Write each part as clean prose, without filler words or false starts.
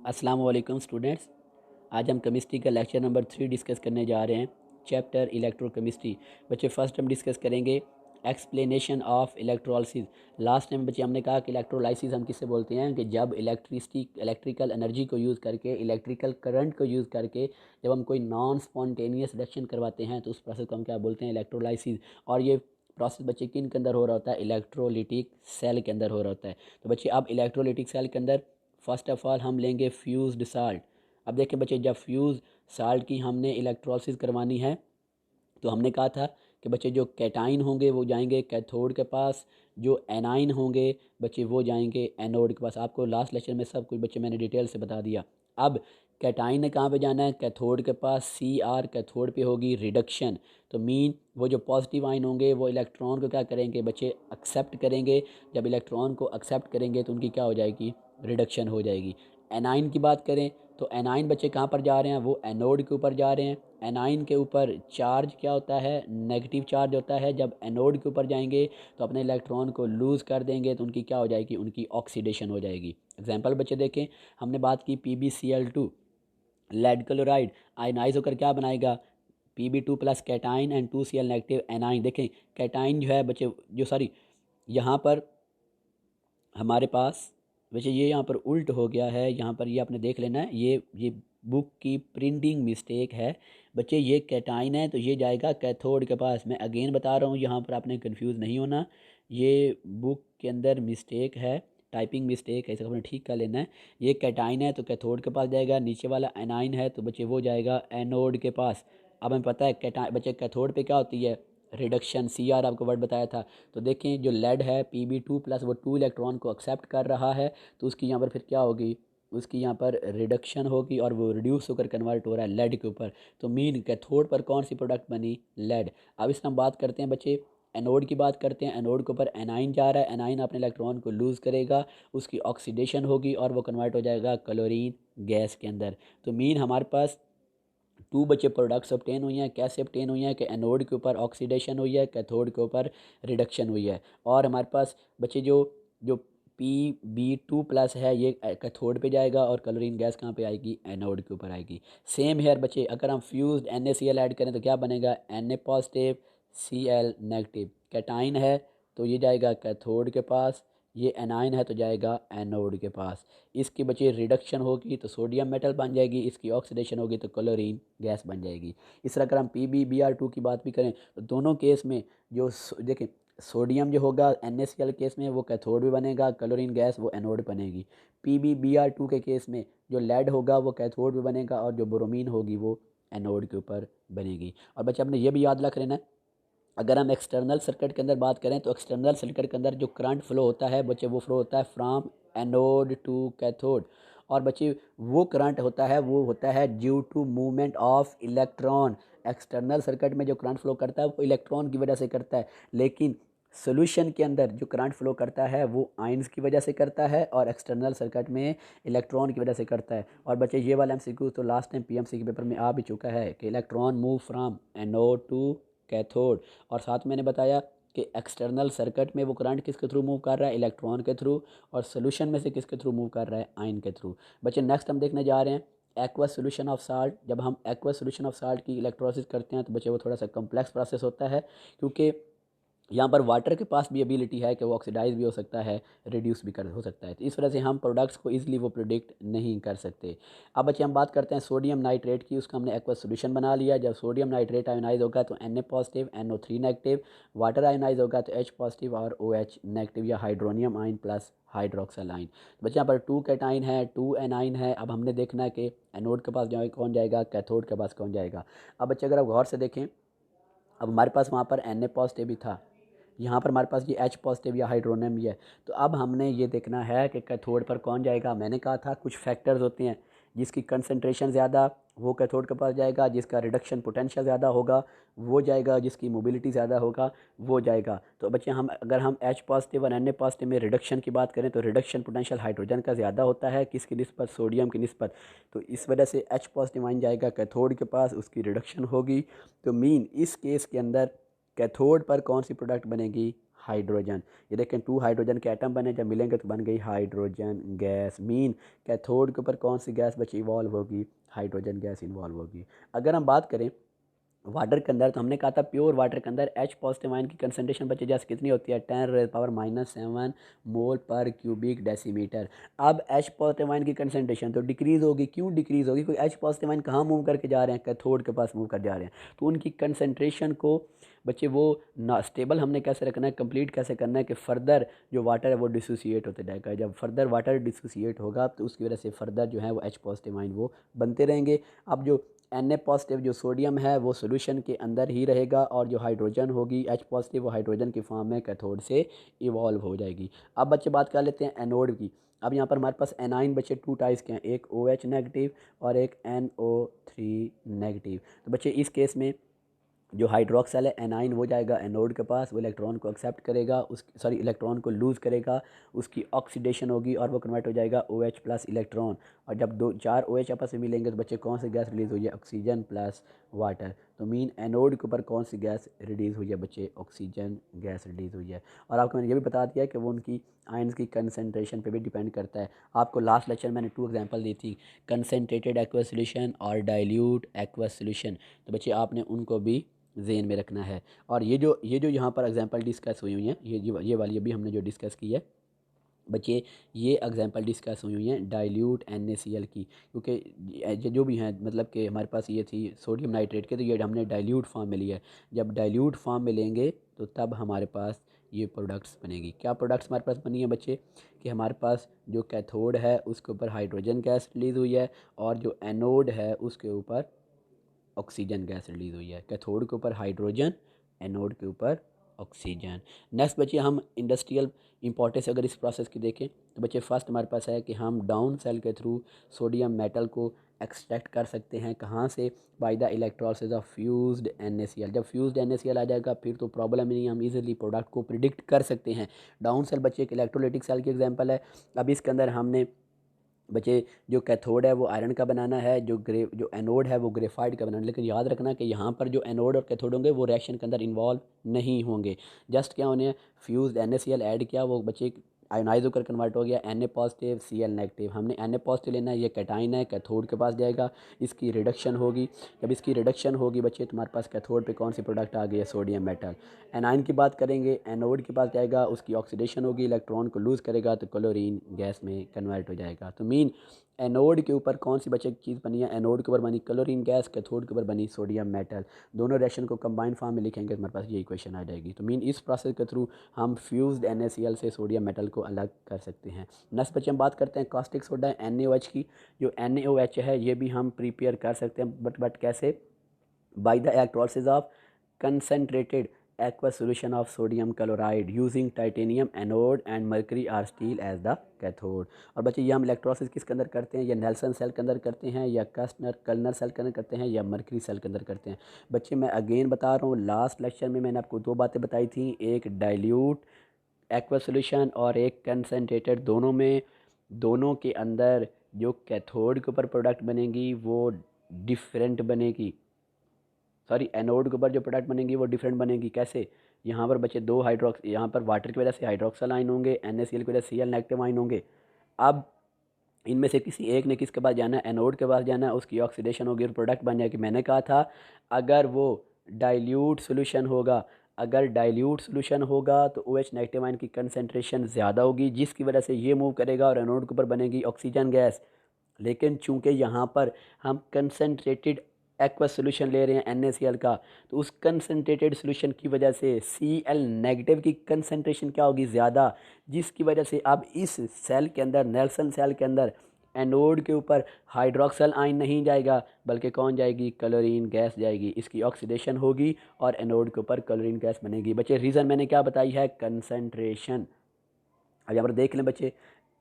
अस्सलाम वालेकुम स्टूडेंट्स। आज हम केमिस्ट्री का लेक्चर नंबर 3 डिस्कस करने जा रहे हैं। Chapter electrochemistry. बच्चे फर्स्ट हम डिस्कस करेंगे explanation of electrolysis. Last time बच्चे हमने कहा कि इलेक्ट्रोलाइसिस हम किससे बोलते हैं कि जब इलेक्ट्रिकल एनर्जी को यूज़ करके, इलेक्ट्रिकल करंट को यूज़ करके जब हम कोई नॉन स्पॉन्टेनियस रिएक्शन करवाते हैं तो उस प्रोसेस को हम क्या बोलते हैं, इलेक्ट्रोलाइसिस। और ये प्रोसेस बच्चे किन के अंदर हो रहा होता है, इलेक्ट्रोलिटिक सेल के अंदर हो रहा होता है। तो बच्चे अब इलेक्ट्रोलिटिक सेल के अंदर फर्स्ट ऑफ ऑल हम लेंगे फ्यूज्ड साल्ट। अब देखें बच्चे, जब फ्यूज साल्ट की हमने इलेक्ट्रोलिसिस करवानी है तो हमने कहा था कि बच्चे जो कैटाइन होंगे वो जाएंगे कैथोड के पास, जो एनाइन होंगे बच्चे वो जाएंगे एनोड के पास। आपको लास्ट लेक्चर में सब कुछ बच्चे मैंने डिटेल से बता दिया। अब कैटाइन ने कहाँ पे जाना है, कैथोड के पास। सी आर कैथोड पे होगी रिडक्शन। तो मीन वो जो पॉजिटिव आइन होंगे वो इलेक्ट्रॉन को क्या करेंगे बच्चे, एक्सेप्ट करेंगे। जब इलेक्ट्रॉन को एक्सेप्ट करेंगे तो उनकी क्या हो जाएगी, रिडक्शन हो जाएगी। एनाइन की बात करें तो एनाइन बच्चे कहाँ पर जा रहे हैं, वो एनोड के ऊपर जा रहे हैं। एनाइन के ऊपर चार्ज क्या होता है, नेगेटिव चार्ज होता है। जब एनोड के ऊपर जाएंगे तो अपने इलेक्ट्रॉन को लूज़ कर देंगे तो उनकी क्या हो जाएगी, उनकी ऑक्सीडेशन हो जाएगी। एग्जांपल बच्चे देखें, हमने बात की PbCl2, लेड क्लोराइड आयनाइज होकर क्या बनाएगा, Pb2+ cation and 2Cl negative A9. देखें कैटाइन जो है बच्चे, जो सॉरी यहाँ पर हमारे पास वैसे ये यहाँ पर उल्ट हो गया है, यहाँ पर ये आपने देख लेना है, ये बुक की प्रिंटिंग मिस्टेक है बच्चे। ये कैटाइन है तो ये जाएगा कैथोड के पास। मैं अगेन बता रहा हूँ, यहाँ पर आपने कंफ्यूज नहीं होना। ये बुक के अंदर मिस्टेक है, टाइपिंग मिस्टेक है, इसे आपने ठीक कर लेना है। ये कैटाइन है तो कैथोड के पास जाएगा, नीचे वाला एनाइन है तो बच्चे वो जाएगा एनोड के पास। अब हमें पता है कैटाइन बच्चे कैथोड पे क्या होती है, रिडक्शन। सी आर आपको वर्ड बताया था। तो देखें जो लेड है Pb2+, वो 2 इलेक्ट्रॉन को एक्सेप्ट कर रहा है तो उसकी यहाँ पर फिर क्या होगी, उसकी यहाँ पर रिडक्शन होगी और वो रिड्यूस होकर कन्वर्ट हो रहा है लेड के ऊपर। तो मीन कैथोड पर कौन सी प्रोडक्ट बनी, लेड। अब इसमें हम बात करते हैं बच्चे, एनोड की बात करते हैं। एनोड के ऊपर एनाइन जा रहा है, एनाइन अपने इलेक्ट्रॉन को लूज़ करेगा, उसकी ऑक्सीडेशन होगी और वो कन्वर्ट हो जाएगा क्लोरीन गैस के अंदर। तो मीन हमारे पास 2 बच्चे प्रोडक्ट्स ऑब्टेन हुई हैं। कैसे ऑब्टेन हुई हैं कि एनोड के ऊपर ऑक्सीडेशन हुई है, कैथोड के ऊपर रिडक्शन हुई है। और हमारे पास बच्चे जो जो Pb2+ है ये कैथोड पे जाएगा और क्लोरीन गैस कहाँ पे आएगी, एनोड के ऊपर आएगी। सेम हेयर बच्चे, अगर हम फ्यूज्ड NaCl ऐड करें तो क्या बनेगा, Na positive Cl negative. Cation है तो ये जाएगा कैथोड के पास, ये एनाइन है तो जाएगा एनोड के पास। इसकी बची रिडक्शन होगी तो सोडियम मेटल बन जाएगी, इसकी ऑक्सीडेशन होगी तो क्लोरीन गैस बन जाएगी। इस तरह अगर हम PbBr2 की बात भी करें तो दोनों केस में जो देखें, सोडियम जो होगा NaCl केस में वो कैथोड भी बनेगा, क्लोरीन गैस वो एनोड बनेगी। PbBr2 के केस में जो लेड होगा वो कैथोड भी बनेगा और जो ब्रोमीन होगी वो एनोड के ऊपर बनेगी। और बच्चे आपने ये भी याद रख लेना है, अगर हम एक्सटर्नल सर्किट के अंदर बात करें तो एक्सटर्नल सर्किट के अंदर जो करंट फ्लो होता है बच्चे, वो फ्लो होता है फ्रॉम एनोड टू कैथोड। और बच्चे वो करंट होता है वो होता है due to movement of electron. External circuit में जो करंट फ्लो करता है वो इलेक्ट्रॉन की वजह से करता है, लेकिन सोल्यूशन के अंदर जो करंट फ्लो करता है वो आयंस की वजह से करता है और एक्सटर्नल सर्किट में इलेक्ट्रॉन की वजह से करता है। और बच्चे ये वाला MCQ तो लास्ट टाइम PMC के पेपर में आ भी चुका है कि electron move from anode to cathode. और साथ मैंने बताया कि एक्सटर्नल सर्किट में वो करंट किसके थ्रू मूव कर रहा है, इलेक्ट्रॉन के थ्रू। और सोल्यूशन में से किसके थ्रू मूव कर रहा है, आयन के थ्रू। बच्चे नेक्स्ट हम देखने जा रहे हैं एक्वस सोल्यूशन ऑफ साल्ट। जब हम एक्वस सोल्यूशन ऑफ साल्ट की इलेक्ट्रोलिसिस करते हैं तो बच्चे वो थोड़ा सा कम्प्लेक्स प्रोसेस होता है, क्योंकि यहाँ पर वाटर के पास भी एबिलिटी है कि वो ऑक्सीडाइज भी हो सकता है, रिड्यूस भी कर हो सकता है। तो इस वजह से हम प्रोडक्ट्स को इजीली वो प्रोडिक्ट नहीं कर सकते। अब बच्चे हम बात करते हैं सोडियम नाइट्रेट की। उसका हमने एक्वस सोल्यूशन बना लिया। जब सोडियम नाइट्रेट आयोनाइज होगा तो Na positive, NO3 negative. Water ionise होगा तो H पॉजिटिव और OH नेगेटिव, या hydronium ion plus hydroxyl ion. बच्चे यहाँ पर 2 कैटाइन है, 2 एनाइन है। अब हमने देखना है कि एनोड के पास जाए कौन जाएगा, कैथोड के पास कौन जाएगा। अब बच्चे अगर आप गौर से देखें, अब हमारे पास वहाँ पर Na पॉजिटिव भी था, यहाँ पर हमारे पास ये H पॉजिटिव या हाइड्रोनियम भी है। तो अब हमने ये देखना है कि कैथोड पर कौन जाएगा। मैंने कहा था कुछ फैक्टर्स होते हैं, जिसकी कंसंट्रेशन ज़्यादा वो कैथोड के पास जाएगा, जिसका रिडक्शन पोटेंशियल ज़्यादा होगा वो जाएगा, जिसकी मोबिलिटी ज़्यादा होगा वो जाएगा। तो बच्चे हम अगर हम H पॉजिटिव और Na पॉजिटिव में रिडक्शन की बात करें तो रिडक्शन पोटेंशियल हाइड्रोजन का ज़्यादा होता है, किसकी निस्बत, सोडियम की निस्बत। तो इस वजह से H पॉजिटिव आइन जाएगा कैथोड के पास, उसकी रिडक्शन होगी। तो मीन इस केस के अंदर कैथोड पर कौन सी प्रोडक्ट बनेगी, हाइड्रोजन। ये देखें 2 हाइड्रोजन के एटम बने, जब मिलेंगे तो बन गई हाइड्रोजन गैस। मीन कैथोड के ऊपर कौन सी गैस बची इवॉल्व होगी, हाइड्रोजन गैस इन्वॉल्व होगी। अगर हम बात करें वाटर के अंदर, तो हमने कहा था प्योर वाटर के अंदर H पॉजिटिव आयन की कंसनट्रेशन बच्चे जैसे कितनी होती है 10⁻⁻⁷ मोल पर क्यूबिक डेसीमीटर। अब H पॉजिटिव आयन की कंसनट्रेशन तो डिक्रीज़ होगी। क्यों डिक्रीज़ होगी, कोई H पॉजिटिव आयन कहाँ मूव करके जा रहे हैं, कैथोड के पास मूव कर जा रहे हैं, तो उनकी कंसनट्रेशन को बच्चे वो ना स्टेबल हमने कैसे रखना है, कंप्लीट कैसे करना है कि फ़र्दर जो वाटर है वो डिसोसिएट होते जाएगा। जब फर्दर वाटर डिसोसिएट होगा तो उसकी वजह से फ़र्दर जो है वो H पॉजिटिव आयन वो बनते रहेंगे। अब जो Na पॉजिटिव जो सोडियम है वो सोल्यूशन के अंदर ही रहेगा, और जो हाइड्रोजन होगी H पॉजिटिव वो हाइड्रोजन की फॉर्म में कैथोड से इवॉल्व हो जाएगी। अब बच्चे बात कर लेते हैं एनोड की। अब यहाँ पर हमारे पास एनाइन बच्चे 2 टाइप्स के हैं, एक OH नेगेटिव और एक NO3 नेगेटिव। तो बच्चे इस केस में जो हाइड्रोक्साइल है एनाइन वो जाएगा एनोड के पास, वो इलेक्ट्रॉन को एक्सेप्ट करेगा, इलेक्ट्रॉन को लूज़ करेगा, उसकी ऑक्सीडेशन होगी और वो कन्वर्ट हो जाएगा OH प्लस इलेक्ट्रॉन। और जब 4 OH आपस में मिलेंगे तो बच्चे कौन सी गैस रिलीज़ हुई है, ऑक्सीजन प्लस वाटर। तो मीन एनोड के ऊपर कौन सी गैस रिलीज़ हुई है बच्चे, ऑक्सीजन गैस रिलीज़ हुई है। और आपको मैंने ये भी बता दिया कि वो उनकी आयंस की कंसनट्रेशन पे भी डिपेंड करता है। आपको लास्ट लेक्चर मैंने 2 एग्जांपल दी थी, कंसनट्रेटेड एक्वस सॉल्यूशन और डाइल्यूट एक्वस सॉल्यूशन, तो बच्चे आपने उनको भी जेन में रखना है। और ये जो यहाँ पर एग्जांपल डिस्कस हुई हैं, ये वाली अभी हमने जो डिस्कस की है बच्चे, ये एग्जांपल डिस्कस हुई हैं डाइल्यूट NaCl की, क्योंकि ये जो भी हैं मतलब कि हमारे पास ये थी सोडियम नाइट्रेट के, तो ये हमने डाइल्यूट फॉर्म में लिया है। जब डाइल्यूट फॉर्म में लेंगे तो तब हमारे पास ये प्रोडक्ट्स बनेगी। क्या प्रोडक्ट्स हमारे पास बनी है बच्चे, कि हमारे पास जो कैथोड है उसके ऊपर हाइड्रोजन गैस रिलीज़ हुई है, और जो एनोड है उसके ऊपर ऑक्सीजन गैस रिलीज़ हुई है। कैथोड के ऊपर हाइड्रोजन, एनोड के ऊपर ऑक्सीजन। नेक्स्ट बच्चे हम इंडस्ट्रियल इंपॉर्टेंस अगर इस प्रोसेस की देखें तो बच्चे फर्स्ट हमारे पास है कि हम डाउन सेल के थ्रू सोडियम मेटल को एक्सट्रैक्ट कर सकते हैं। कहाँ से, by the electrolysis of fused NaCl। जब फ्यूज्ड NaCl आ जाएगा फिर तो प्रॉब्लम ही नहीं, हम इजीली प्रोडक्ट को प्रिडिक्ट कर सकते हैं। डाउन सेल बच्चे एक इलेक्ट्रोलाइटिक सेल की एग्जांपल है। अब इसके अंदर हमने बच्चे जो कैथोड है वो आयरन का बनाना है, जो एनोड है वो ग्रेफाइट का बनाना है। लेकिन याद रखना कि यहाँ पर जो एनोड और कैथोड होंगे वो रिएक्शन के अंदर इन्वॉल्व नहीं होंगे। जस्ट क्या उन्हें फ्यूज्ड NaCl ऐड किया, वो बच्चे आयोनाइज होकर कन्वर्ट हो गया Na पॉजिटिव Cl नेगेटिव। हमने Na पॉजिटिव लेना है, ये कैटाइन है, कैथोड के पास जाएगा, इसकी रिडक्शन होगी। जब इसकी रिडक्शन होगी बच्चे तुम्हारे पास कैथोड पे कौन सी प्रोडक्ट आ गई है, सोडियम मेटल। एनाइन की बात करेंगे, एनोड के पास जाएगा, उसकी ऑक्सीडेशन होगी, इलेक्ट्रॉन को लूज़ करेगा तो क्लोरीन गैस में कन्वर्ट हो जाएगा। तो मीन एनोड के ऊपर कौन सी बच्चे चीज़ बनी है, एनोड के ऊपर बनी क्लोरीन गैस, कैथोड के ऊपर बनी सोडियम मेटल। दोनों रिएक्शन को कंबाइंड फॉर्म में लिखेंगे तो हमारे पास ये इक्वेशन आ जाएगी। तो मीन इस प्रोसेस के थ्रू हम फ्यूज्ड NaCl से सोडियम मेटल को अलग कर सकते हैं। नेक्स्ट बच्चे हम बात करते हैं कास्टिक सोडा NaOH की। जो NaOH है ये भी हम प्रिपेयर कर सकते हैं, बट कैसे, by the electrolysis of concentrated aqueous solution of sodium chloride using titanium anode and mercury or steel as the cathode। और बच्चे ये हम इलेक्ट्रोलिसिस किसके अंदर करते हैं, या नेल्सन सेल के अंदर करते हैं, या कल्नर सेल के अंदर करते हैं, या मर्करी सेल के अंदर करते हैं। बच्चे मैं अगेन बता रहा हूँ, लास्ट लेक्चर में मैंने आपको 2 बातें बताई थी, एक डाइल्यूट एक्वस सॉल्यूशन और एक कंसनट्रेटेड। दोनों के अंदर जो कैथोड के ऊपर प्रोडक्ट बनेगी वो डिफरेंट बनेगी, सॉरी एनोड के ऊपर जो प्रोडक्ट बनेगी वो डिफरेंट बनेगी। कैसे, यहाँ पर बच्चे 2 हाइड्रोक्स, यहाँ पर वाटर की वजह से हाइड्रोक्सल आयन होंगे, NaCl की वजह से Cl नेगेटिव आयन होंगे। अब इनमें से किसी एक ने किसके पास जाना है, एनोड के पास जाना है, उसकी ऑक्सीडेशन होगी और प्रोडक्ट बन जाएगी। मैंने कहा था अगर वो डाइल्यूट सोल्यूशन होगा, अगर डाइल्यूट सोल्यूशन होगा तो OH नेगेटिव आयन की कंसनट्रेशन ज़्यादा होगी, जिसकी वजह से ये मूव करेगा और एनोड के ऊपर बनेगी ऑक्सीजन गैस। लेकिन चूंकि यहाँ पर हम कंसनट्रेटेड एक्वस सोल्यूशन ले रहे हैं NaCl का, तो उस कंसनट्रेटेड सोल्यूशन की वजह से Cl नेगेटिव की कंसनट्रेशन क्या होगी, ज़्यादा, जिसकी वजह से अब इस सेल के अंदर, नेल्सन सेल के अंदर एनोड के ऊपर हाइड्रोक्सल आयन नहीं जाएगा बल्कि कौन जाएगी, क्लोरीन गैस जाएगी। इसकी ऑक्सीडेशन होगी और एनोड के ऊपर क्लोरीन गैस बनेगी। बच्चे रीज़न मैंने क्या बताई है, कंसनट्रेशन। अब यहाँ पर देख लें बच्चे,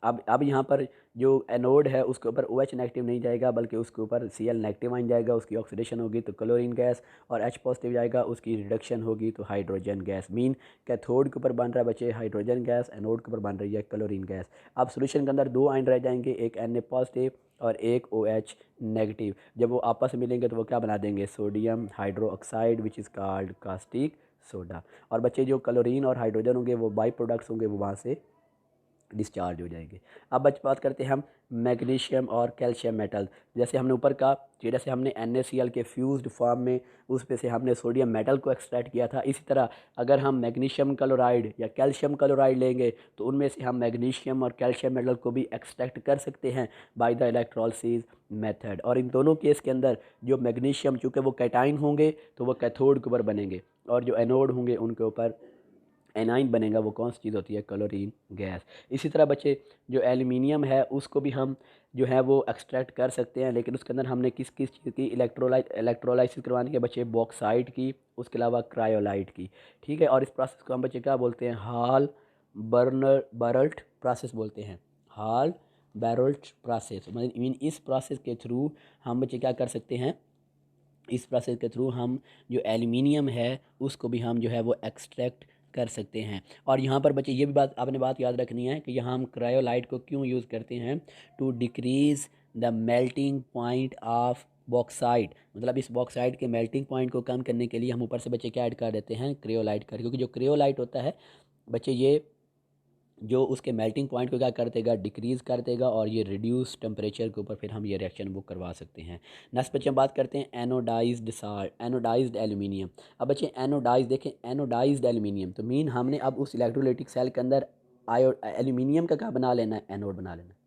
अब यहाँ पर जो एनोड है उसके ऊपर OH नेगेटिव नहीं जाएगा बल्कि उसके ऊपर Cl नेगेटिव आइन जाएगा, उसकी ऑक्सीडेशन होगी तो क्लोरीन गैस, और H पॉजिटिव जाएगा, उसकी रिडक्शन होगी तो हाइड्रोजन गैस। मीन कैथोड के ऊपर बन रहा है बच्चे हाइड्रोजन गैस, एनोड के ऊपर बन रही है क्लोरीन गैस। अब सोल्यूशन के अंदर 2 आयन रह जाएंगे, एक Na पॉजिटिव और एक OH नेगेटिव। जब वो आपस में मिलेंगे तो वो क्या बना देंगे, sodium hydroxide which is called caustic soda. और बच्चे जो क्लोरीन और हाइड्रोजन होंगे वो बाई प्रोडक्ट्स होंगे, वो वहाँ से डिस्चार्ज हो जाएंगे। अब बच बात करते हैं हम मैग्नीशियम और कैल्शियम मेटल। जैसे हमने ऊपर कहा कि जैसे हमने NaCl के फ्यूज्ड फॉर्म में उस पे से हमने सोडियम मेटल को एक्सट्रैक्ट किया था, इसी तरह अगर हम मैग्नीशियम क्लोराइड या कैल्शियम क्लोराइड लेंगे तो उनमें से हम मैग्नीशियम और कैल्शियम मेटल को भी एक्सट्रैक्ट कर सकते हैं बाय द इलेक्ट्रोलिसिस मेथड। और इन दोनों केस के अंदर जो मैग्नीशियम, चूँकि वो कैटाइन होंगे तो वो कैथोड के ऊपर बनेंगे, और जो एनोड होंगे उनके ऊपर एनाइन बनेगा। वो कौन सी चीज़ होती है? Chlorine gas. इसी तरह बच्चे जो एल्यूमिनियम है उसको भी हम जो है वो एक्सट्रैक्ट कर सकते हैं, लेकिन उसके अंदर हमने किस किस चीज़ की इलेक्ट्रोलाइसिस करवानी है बच्चे? बॉक्साइट की, उसके अलावा क्रायोलाइट की। ठीक है, और इस प्रोसेस को हम बच्चे क्या बोलते हैं? हाल बर्नल्ट प्रोसेस बोलते हैं। हाल बैरल्ट प्रोसेस, मतलब मीन इस प्रोसेस के थ्रू हम बच्चे क्या कर सकते हैं? इस प्रोसेस के थ्रू हम जो एल्युमिनियम है उसको भी हम जो है वो एक्सट्रैक्ट कर सकते हैं। और यहाँ पर बच्चे ये भी बात आपने बात याद रखनी है कि यहाँ हम क्रायोलाइट को क्यों यूज़ करते हैं? To decrease the melting point of bauxite, मतलब इस बॉक्साइट के मेल्टिंग पॉइंट को कम करने के लिए हम ऊपर से बच्चे क्या ऐड कर देते हैं? क्रियोलाइट कर, क्योंकि जो क्रियोलाइट होता है बच्चे ये जो उसके मेल्टिंग पॉइंट को क्या कर देगा? डिक्रीज़ कर देगा, और ये रिड्यूस टेम्परेचर के ऊपर फिर हम ये रिएक्शन वो करवा सकते हैं। नेक्स्ट बच्चे हम बात करते हैं एनोडाइज्ड साल्ट, एनोडाइज्ड एल्यूमिनियम। अब बच्चे एनोडाइज देखें, एनोडाइज्ड एल्यूमिनियम तो मीन हमने अब उस इलेक्ट्रोलाइटिक सेल के अंदर आयो एल्यूमिनियम का क्या बना लेना है? एनोड बना लेना है।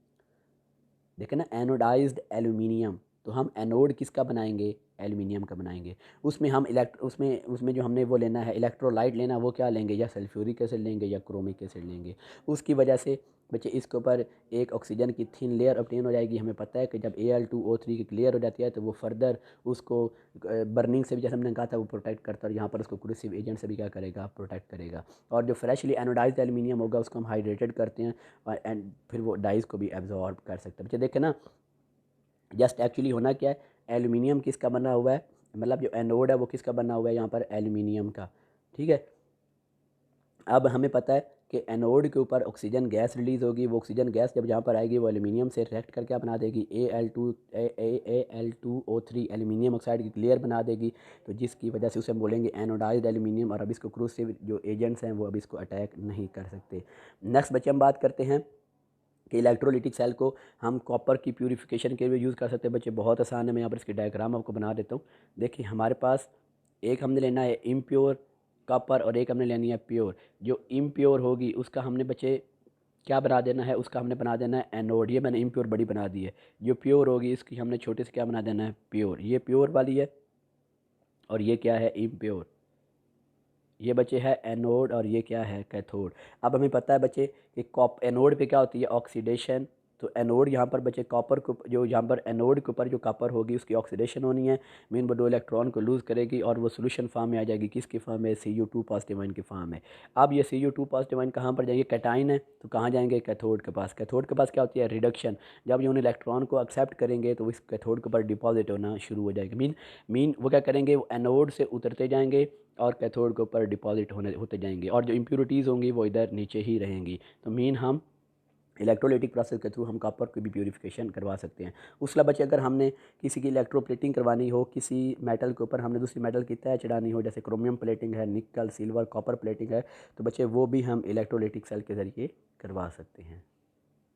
देखें ना, एनोडाइज्ड एल्यूमिनियम, तो हम एनोड किसका बनाएंगे? एल्यूमिनियम का बनाएंगे। उसमें हम उसमें उसमें जो हमने वो लेना है इलेक्ट्रोलाइट लेना, वो क्या लेंगे? या सल्फ्यूरिक एसिड लेंगे या क्रोमिक एसिड लेंगे। उसकी वजह से बच्चे इसके ऊपर एक ऑक्सीजन की थिन लेयर ऑब्टेन हो जाएगी। हमें पता है कि जब Al2O3 की क्लियर हो जाती है तो वो फर्दर उसको बर्निंग से भी, जैसे हमने कहा था, वो प्रोटेक्ट करता है, और यहाँ पर उसको क्रूसिव एजेंट से भी क्या करेगा? प्रोटेक्ट करेगा। और जो फ्रेशली एनोडाइज्ड एल्यूमिनियम होगा उसको हम हाइड्रेटेड करते हैं, और एंड फिर वो डाइज को भी एब्जॉर्ब कर सकते हैं। बच्चे देखें ना, जस्ट एक्चुअली होना क्या है? एल्यूमिनियम किसका बना हुआ है, मतलब जो एनोड है वो किसका बना हुआ है? यहाँ पर एल्यूमिनियम का। ठीक है, अब हमें पता है कि एनोड के ऊपर ऑक्सीजन गैस रिलीज़ होगी। वो ऑक्सीजन गैस जब यहाँ पर आएगी वो एल्यूमिनियम से रिएक्ट करके क्या बना देगी? Al2O3 एल्यूमिनियम ऑक्साइड की लेयर बना देगी, तो जिसकी वजह से उसे हम बोलेंगे एनोडाइज्ड एल्यूमिनियम, और अब इसको क्रूसिव जो एजेंट्स हैं वो अब इसको अटैक नहीं कर सकते। नेक्स्ट बच्चे हम बात करते हैं कि इलेक्ट्रोलिटिक सेल को हम कॉपर की प्यूरिफिकेशन के लिए यूज़ कर सकते हैं। बच्चे बहुत आसान है, मैं यहाँ पर इसकी डायग्राम आपको बना देता हूँ। देखिए हमारे पास एक हमने लेना है इम्प्योर कॉपर, और एक हमने लेनी है प्योर। जो इम्प्योर होगी उसका हमने बच्चे क्या बना देना है? उसका हमने बना देना है एनोड। ये मैंने इम्प्योर बड़ी बना दी है। जो प्योर होगी इसकी हमने छोटे से क्या बना देना है? प्योर। ये प्योर वाली है, और ये क्या है? इम्प्योर। ये बच्चे है एनोड, और ये क्या है? कैथोड। अब हमें पता है बच्चे कि एनोड पे क्या होती है? ऑक्सीडेशन। तो एनोड यहाँ पर बच्चे कॉपर को, जो यहाँ पर एनोड के ऊपर जो कॉपर होगी उसकी ऑक्सीडेशन होनी है, मीन वो 2 इलेक्ट्रॉन को लूज़ करेगी, और वो सोल्यूशन फॉर्म में आ जाएगी। किसकी फॉर्म में? Cu2 पॉजिटिव आयन की फॉर्म में। अब ये Cu2 पॉजिटिव आयन कहाँ पर जाएंगे? कैटाइन है, तो कहाँ जाएंगे? कैथोड के पास। कैथोड के पास क्या होती है? रिडक्शन। जब ये उन इलेक्ट्रॉन को एक्सेप्ट करेंगे तो इस कैथोड के ऊपर डिपॉजिट होना शुरू हो जाएगा। मीन वो क्या करेंगे? वो एनोड से उतरते जाएंगे और कैथोड के ऊपर डिपॉजिट होते जाएंगे, और जो इम्प्योरिटीज़ होंगी वो इधर नीचे ही रहेंगी। तो मीन हम इलेक्ट्रोलाइटिक प्रोसेस के थ्रू हम कॉपर की भी प्यूरिफिकेशन करवा सकते हैं। उसके बच्चे अगर हमने किसी की इलेक्ट्रोप्लेटिंग करवानी हो, किसी मेटल के ऊपर हमने दूसरी मेटल की तय चढ़ानी हो, जैसे क्रोमियम प्लेटिंग है, निकल सिल्वर कॉपर प्लेटिंग है, तो बच्चे वो भी हम इलेक्ट्रोलाइटिक सेल के ज़रिए करवा सकते हैं।